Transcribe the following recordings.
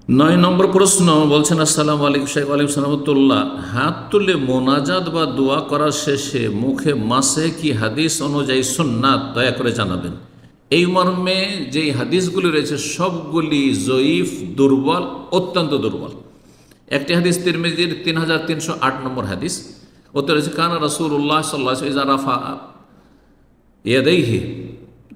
নয় নম্বর প্রশ্ন বলছেন, আসসালামু আলাইকুম শাইখ আলাইকুম সালামতুল্লাহ, হাত তুলে মোনাজাত বা দোয়া করার শেষে মুখে মাসে কি হাদিস অনুযায়ী সুন্নাত, দয়া করে জানাবেন। এই মর্মে যেই হাদিসগুলি রয়েছে সবগুলি জয়ীফ, দুর্বল, অত্যন্ত দুর্বল। একটি হাদিস তিরমিজির 3308 নম্বর হাদিস, ওতে রয়েছে কানা রাসূলুল্লাহ সাল্লাল্লাহু আলাইহি ওয়াসাল্লাম ইযা রাফা ইয়াদাইহি,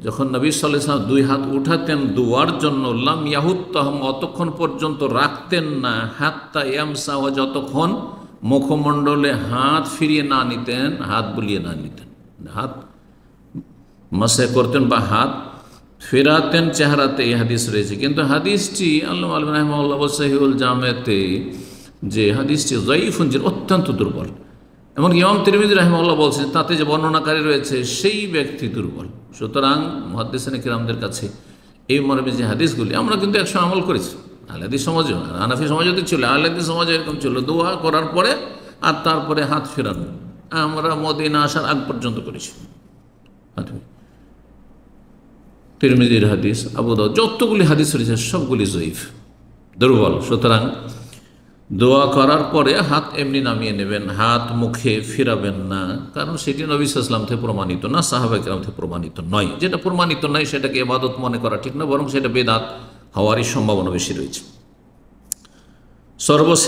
যখন নবী সাল্লাল্লাহু আলাইহি ওয়াসাল্লাম দুই হাত উঠাতেন দুয়ার জন্য, লাম ইয়াহুত্তাহুম, অতক্ষণ পর্যন্ত রাখতেন না, হাত্তা ইয়ামসা, যতক্ষণ মুখমণ্ডলে হাত ফিরিয়ে না নিতেন, হাত বুলিয়ে না নিতেন, হাত মাসে করতেন বা হাত ফেরাতেন চেহারাতে। এই হাদিস রয়েছে, কিন্তু হাদিসটি আল্লামা আলবানী রাহিমাহুল্লাহ সহিহুল জামেতে যে হাদিসটি যায়ীফুন, অত্যন্ত দুর্বল। এমনকি ইমাম তিরমিজি রাহিমাহুল্লাহ বলছেন তাতে যে বর্ণনাকারী রয়েছে সেই ব্যক্তি দুর্বল। সুতরাং মুহাদ্দিসিনে কিরামদের কাছে এই মর্মে যে হাদিসগুলি, আমরা কিন্তু একশো আমল করেছি, আহলে হাদিস সমাজেও, হানাফি সমাজও ছিল, আহলে হাদিস সমাজে এরকম ছিল, দোয়া করার পরে আর তারপরে হাত ফেরানো, আমরা মদিনা আসার আগ পর্যন্ত করেছি। তিরমিজির হাদিস, আবু দাউদ, যতগুলি হাদিস রয়েছে সবগুলি জয়ীফ, দুর্বল। সুতরাং দোয়া করার পরে হাত এমনি নামিয়ে নেবেন, হাত মুখে ফিরাবেন না, কারণ সেটি নবী সাল্লাল্লাহু আলাইহি ওয়াসাল্লাম থেকে প্রমাণিত না, সাহাবায়ে কেরাম থেকে প্রমাণিত নয়। যেটা প্রমাণিত নয় সেটাকে ইবাদত মনে করা ঠিক না, বরং সেটা বেদাত হওয়ারই সম্ভাবনা বেশি রয়েছে। সর্বশেষ